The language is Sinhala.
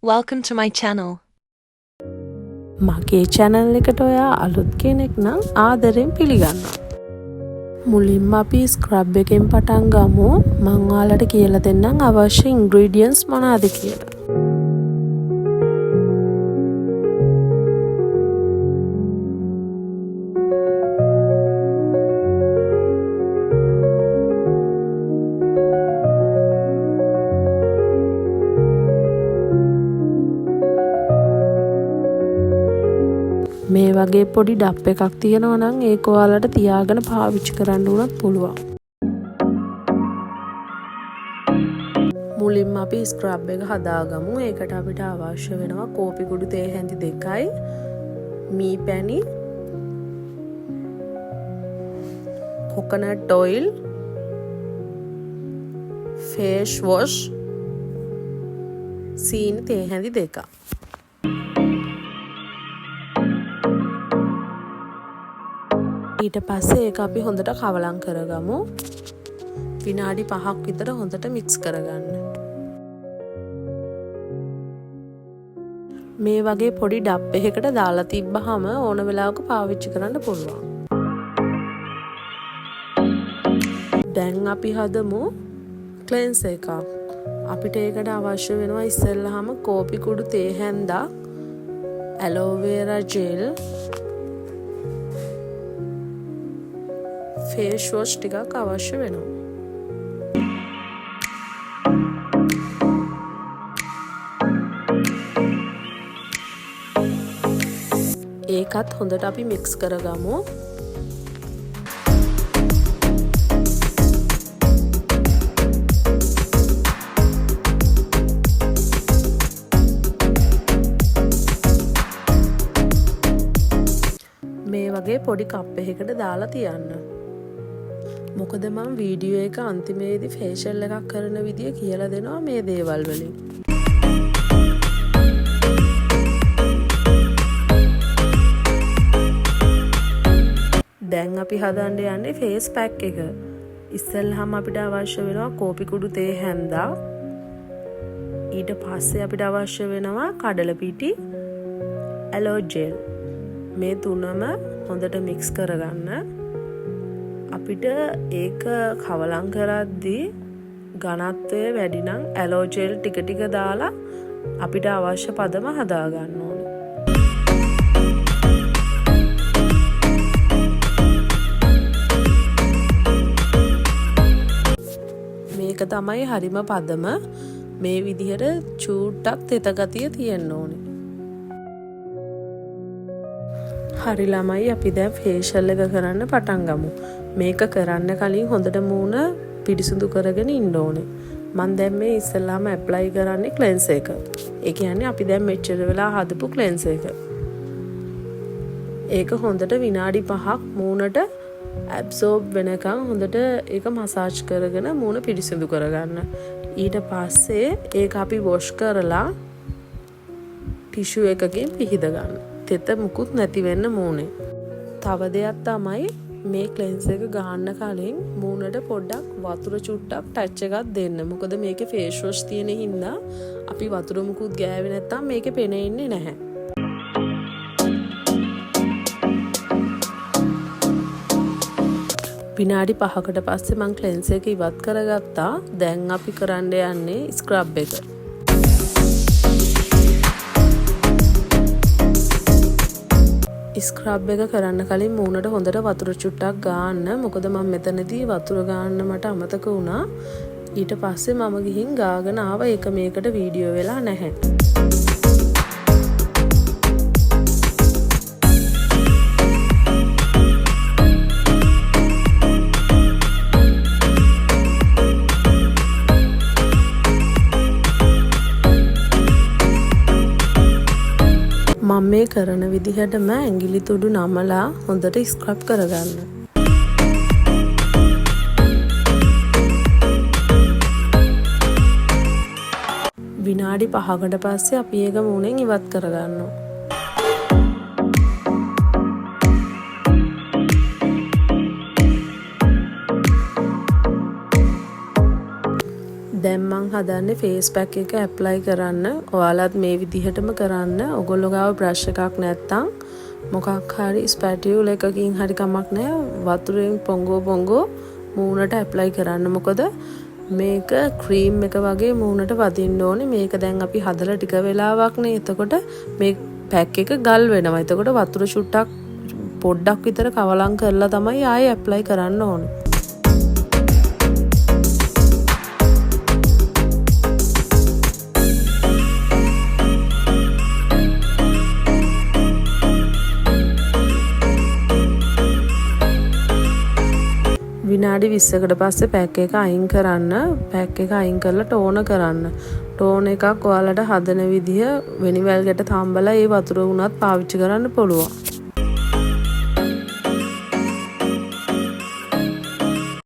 Welcome to my channel. මගේ channel එකට ඔයා අලුත් කෙනෙක් නම් ආදරෙන් පිළිගන්නවා. මුලින්ම අපි scrub එකෙන් පටන් ගමු. මම ඔයාලට කියලා දෙන්නම් අවශ්‍ය ingredients මොනවාද කියලා. මේ වගේ පොඩි ඩප් එකක් තියෙනවා නම් ඒක ඔයාලට තියාගෙන පාවිච්චි කරන්න උනත් පුළුවන්. මුලින්ම අපි ස්ක්‍රබ් එක හදාගමු. ඒකට අපිට අවශ්‍ය වෙනවා කෝපි කුඩු තේ හැඳි 2යි, මී පැණි, coconut oil, face wash, සීනි තේ හැඳි 2ක්. ඊට පස්සේ ඒක අපි හොඳට කවලම් කරගමු. විනාඩි 5ක් විතර හොඳට මික්ස් කරගන්න. මේ වගේ පොඩි ඩබ් එකකට දාලා තිබ්බහම ඕන වෙලාවක පාවිච්චි කරන්න පුළුවන්. දැන් අපි හදමු ක්ලෙන්ස් එකක්. අපිට ඒකට අවශ්‍ය වෙනවා ඉස්සෙල්ලාම කෝපි කුඩු තේ හැන්දක්, ඇලෝ වේරා ජෙල්, face wash ටිකක් අවශ්‍ය වෙනවා. ඒකත් හොඳට අපි මික්ස් කරගමු. මේ වගේ පොඩි කප් එකකට දාලා තියන්න. මොකද මම වීඩියෝ එක අන්තිමේදී ෆේෂල් එකක් කරන විදිය කියලා දෙනවා මේ දේවල් වලින්. දැන් අපි හදන්න යන්නේ ෆේස් පැක් එක. ඉස්සෙල්ලාම අපිට අවශ්‍ය වෙනවා කෝපි කුඩු තේ හැන්දා. ඊට පස්සේ අපිට අවශ්‍ය වෙනවා කඩල පිටි, ඇලෝ ජෙල්. මේ තුනම හොඳට මික්ස් කරගන්න. අපිට ඒක කවලම් කරද්දී ඝනත්වය වැඩි නම් ඇලෝ ජෙල් ටික ටික දාලා අපිට අවශ්‍ය පදම හදා ගන්න ඕනේ. මේක තමයි හරිම පදම. මේ විදිහට චූට්ටක් තෙත ගතිය තියෙන්න ඕනේ. හරි ළමයි, අපි දැන් ෆේෂල් එක කරන්න පටන් ගමු. මේක කරන්න කලින් හොඳට මූණ පිරිසිදු කරගෙන ඉන්න ඕනේ. මම දැන් මේ ඉස්සෙල්ලාම ඇප්ලයි කරන්නේ ක්ලෙන්ස් එක. ඒ කියන්නේ අපි දැන් මෙච්චර වෙලා හදපු ක්ලෙන්ස් එක. ඒක හොඳට විනාඩි 5ක් මූණට ඇබ්සෝබ් වෙනකන් හොඳට ඒක මසාජ් කරගෙන මූණ පිරිසිදු කරගන්න. ඊට පස්සේ ඒක අපි වොෂ් කරලා ටිෂු එකකින් පිහිද ගන්න. තෙත මුකුත් නැති වෙන්න මූණේ. තව දෙයක් තමයි මේ ක්ලෙන්ස් එක ගහන්න කලින් මූණට පොඩ්ඩක් වතුර චුට්ටක් ටච් එකක් දෙන්න. මොකද මේකේ ෆේස් වොෂ් තියෙන හින්දා අපි වතුර මුකුත් ගෑවේ නැත්තම් මේකේ පෙනෙන්නේ නැහැ. විනාඩි 5කට පස්සේ මම ක්ලෙන්ස් එක ඉවත් කරගත්තා. දැන් අපි කරන්න යන්නේ ස්ක්‍රබ් එක. ස්ක්‍රබ් එක කරන්න කලින් මූණට හොඳට වතුර චුට්ටක් ගාන්න. මොකද මම මෙතනදී වතුර ගාන්න මට අමතක වුණා. ඊට පස්සේ මම ගිහින් ගාගෙන ආවා. ඒක මේකට වීඩියෝ වෙලා නැහැ. මම මේ කරන විදිහටම ඇඟිලි තුඩු නමලා හොඳට ස්ක්‍රබ් කරගන්න. විනාඩි 5කට පස්සේ අපි ඒක මූණෙන් ඉවත් කරගන්නවා. දැන් මම මං හදන්නේ ෆේස් පැක් එක ඇප්ලයි කරන්න. ඔයාලත් මේ විදිහටම කරන්න. ඔයගොල්ලෝ ගාව බ්‍රෂ් එකක් නැත්තම් මොකක් හරි ස්පැටියුල එකකින් හරි කමක් නැහැ. වතුරෙන් පොංගෝ මූණට ඇප්ලයි කරන්න. මොකද මේක ක්‍රීම් එක වගේ මූණට වදින්න ඕනේ. මේක දැන් අපි හදලා ටික වෙලාවක් නේ. එතකොට මේ පැක් එක ගල් වෙනවා. එතකොට වතුර චුට්ටක් පොඩ්ඩක් විතර කවලම් කරලා තමයි ආයෙ ඇප්ලයි කරන්න ඕනේ. විනාඩි 20කට පස්සේ පැක් එක අයින් කරන්න. පැක් එක අයින් කරලා ටෝන කරන්න. ටෝන එකක් ඔයාලට හදන විදිහ වෙනිවැල් ගැට තම්බලා ඒ වතුර උනත් පාවිච්චි කරන්න පුළුවන්.